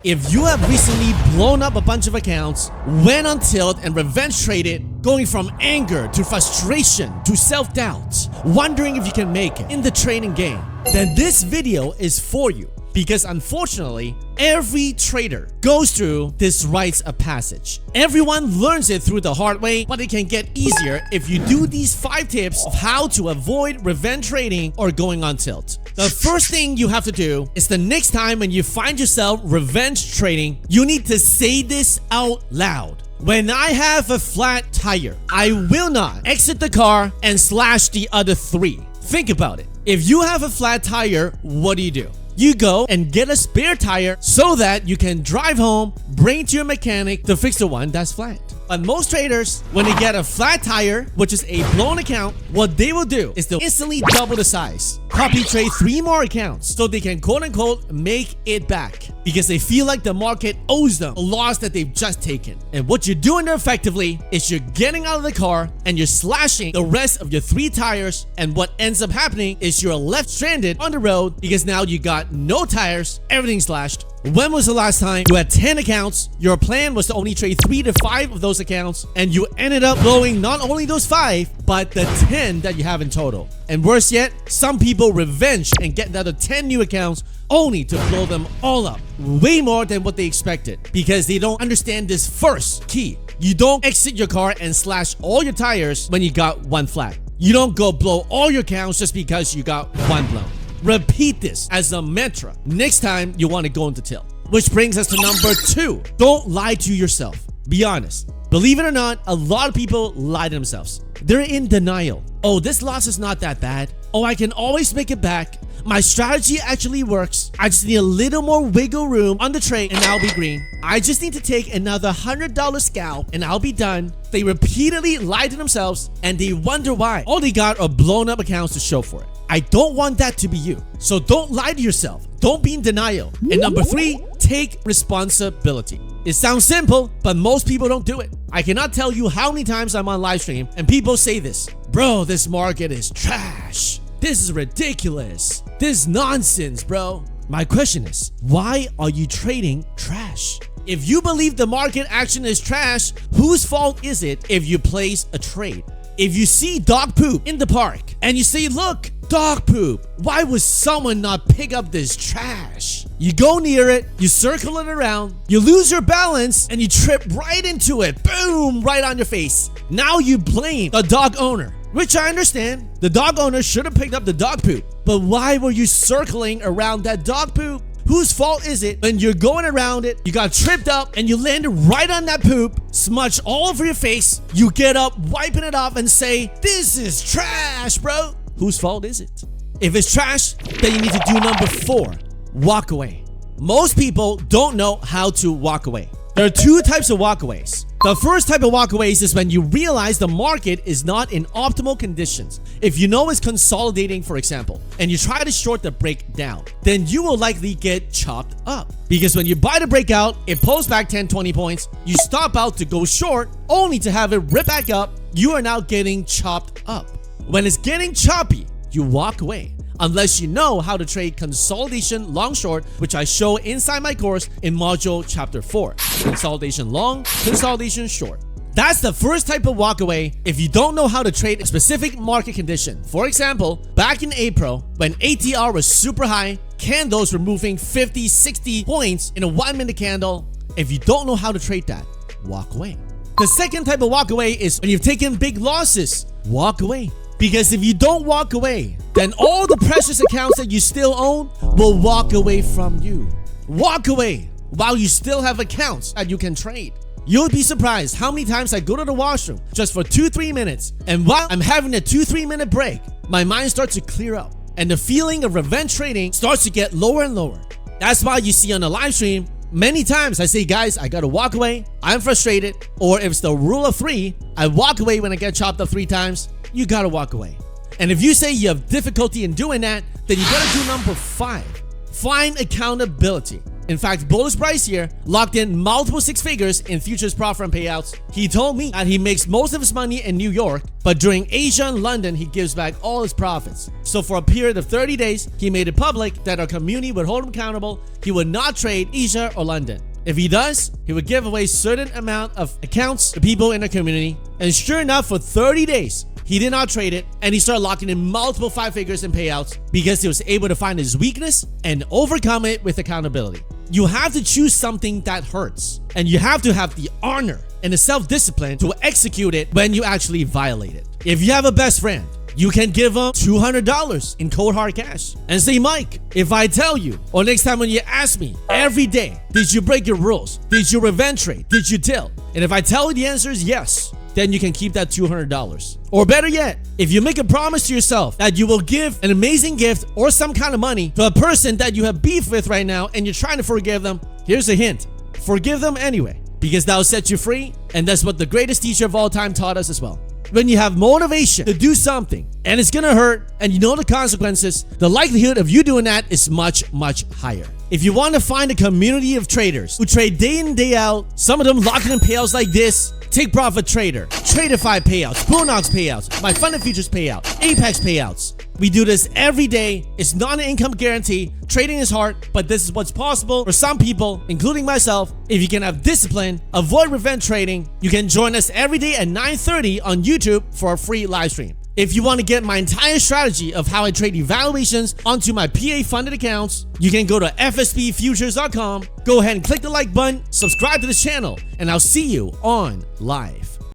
If you have recently blown up a bunch of accounts, went on tilt and revenge traded, going from anger to frustration to self-doubt, wondering if you can make it in the trading game, then this video is for you. Because unfortunately, every trader goes through this rites of passage. Everyone learns it through the hard way, but it can get easier if you do these 5 tips of how to avoid revenge trading or going on tilt. The first thing you have to do is the next time when you find yourself revenge trading, you need to say this out loud. When I have a flat tire, I will not exit the car and slash the other 3. Think about it. If you have a flat tire, what do? You go and get a spare tire so that you can drive home, bring it to your mechanic to fix the one that's flat. But most traders, when they get a flat tire, which is a blown account, what they will do is they'll instantly double the size, copy trade 3 more accounts so they can quote unquote make it back because they feel like the market owes them a loss that they've just taken. And what you're doing there effectively is you're getting out of the car and you're slashing the rest of your 3 tires, and what ends up happening is you're left stranded on the road because now you got no tires, everything slashed. When was the last time you had 10 accounts, your plan was to only trade 3 to 5 of those accounts, and you ended up blowing not only those 5, but the 10 that you have in total? And worse yet, some people revenge and get another 10 new accounts only to blow them all up, way more than what they expected, because they don't understand this first key. You don't exit your car and slash all your tires when you got 1 flat. You don't go blow all your accounts just because you got 1 blown. Repeat this as a mantra next time you want to go into tilt. Which brings us to number 2. Don't lie to yourself. Be honest. Believe it or not, a lot of people lie to themselves. They're in denial. Oh, this loss is not that bad. Oh, I can always make it back. My strategy actually works. I just need a little more wiggle room on the trade and I'll be green. I just need to take another $100 scalp and I'll be done. They repeatedly lie to themselves and they wonder why. All they got are blown up accounts to show for it. I don't want that to be you. So don't lie to yourself. Don't be in denial. And number 3, take responsibility. It sounds simple, but most people don't do it. I cannot tell you how many times I'm on live stream and people say this. Bro, this market is trash. This is ridiculous. This is nonsense, bro. My question is, why are you trading trash? If you believe the market action is trash, whose fault is it if you place a trade? If you see dog poop in the park and you say, look, dog poop, why would someone not pick up this trash? You go near it, you circle it around, you lose your balance, and you trip right into it. Boom, right on your face. Now you blame the dog owner, which I understand. The dog owner should have picked up the dog poop. But why were you circling around that dog poop? Whose fault is it when you're going around it, you got tripped up and you landed right on that poop, smudged all over your face, you get up, wiping it off and say, this is trash, bro? Whose fault is it? If it's trash, then you need to do number 4, walk away. Most people don't know how to walk away. There are 2 types of walkaways. The first type of walkaways is when you realize the market is not in optimal conditions. If you know it's consolidating, for example, and you try to short the breakdown, then you will likely get chopped up. Because when you buy the breakout, it pulls back 10-20 points, you stop out to go short, only to have it rip back up, you are now getting chopped up. When it's getting choppy, you walk away. Unless you know how to trade consolidation long short, which I show inside my course in module chapter 4. Consolidation long, consolidation short. That's the first type of walkaway if you don't know how to trade a specific market condition. For example, back in April, when ATR was super high, candles were moving 50, 60 points in a 1-minute candle. If you don't know how to trade that, walk away. The second type of walkaway is when you've taken big losses, walk away. Because if you don't walk away, then all the precious accounts that you still own will walk away from you. Walk away while you still have accounts that you can trade. You'll be surprised how many times I go to the washroom just for 2-3 minutes, and while I'm having a 2-3 minute break, my mind starts to clear up and the feeling of revenge trading starts to get lower and lower. That's why you see on the live stream, many times I say, guys, I gotta walk away, I'm frustrated, or if it's the rule of 3, I walk away when I get chopped up 3 times. You gotta walk away. And if you say you have difficulty in doing that, then you gotta do number 5. Find accountability. in fact bullish price here, locked in multiple six figures in futures profit and payouts. He told me that he makes most of his money in New York, but during Asia and London, he gives back all his profits. So for a period of 30 days, he made it public that our community would hold him accountable. He would not trade Asia or London. If he does, he would give away certain amount of accounts to people in the community. And sure enough, for 30 days, he did not trade it, and he started locking in multiple five figures in payouts because he was able to find his weakness and overcome it with accountability. You have to choose something that hurts, and you have to have the honor and the self-discipline to execute it when you actually violate it. If you have a best friend, you can give them $200 in cold hard cash and say, Mike, if I tell you, or next time when you ask me every day, did you break your rules? Did you revenge trade? Did you deal? And if I tell you the answer is yes, then you can keep that $200. Or better yet, if you make a promise to yourself that you will give an amazing gift or some kind of money to a person that you have beef with right now and you're trying to forgive them, here's a hint. Forgive them anyway, because that will set you free, and that's what the greatest teacher of all time taught us as well. When you have motivation to do something and it's gonna hurt and you know the consequences, the likelihood of you doing that is much, much higher. If you want to find a community of traders who trade day in, day out, some of them locking in payouts like this, Take Profit Trader, Tradeify payouts, Bullnox payouts, My Funded Futures payout, Apex payouts. We do this every day. It's not an income guarantee. Trading is hard, but this is what's possible for some people, including myself. If you can have discipline, avoid revenge trading, you can join us every day at 9:30 on YouTube for a free live stream. If you want to get my entire strategy of how I trade evaluations onto my PA funded accounts, you can go to fspfutures.com. Go ahead and click the like button, subscribe to this channel, and I'll see you on live.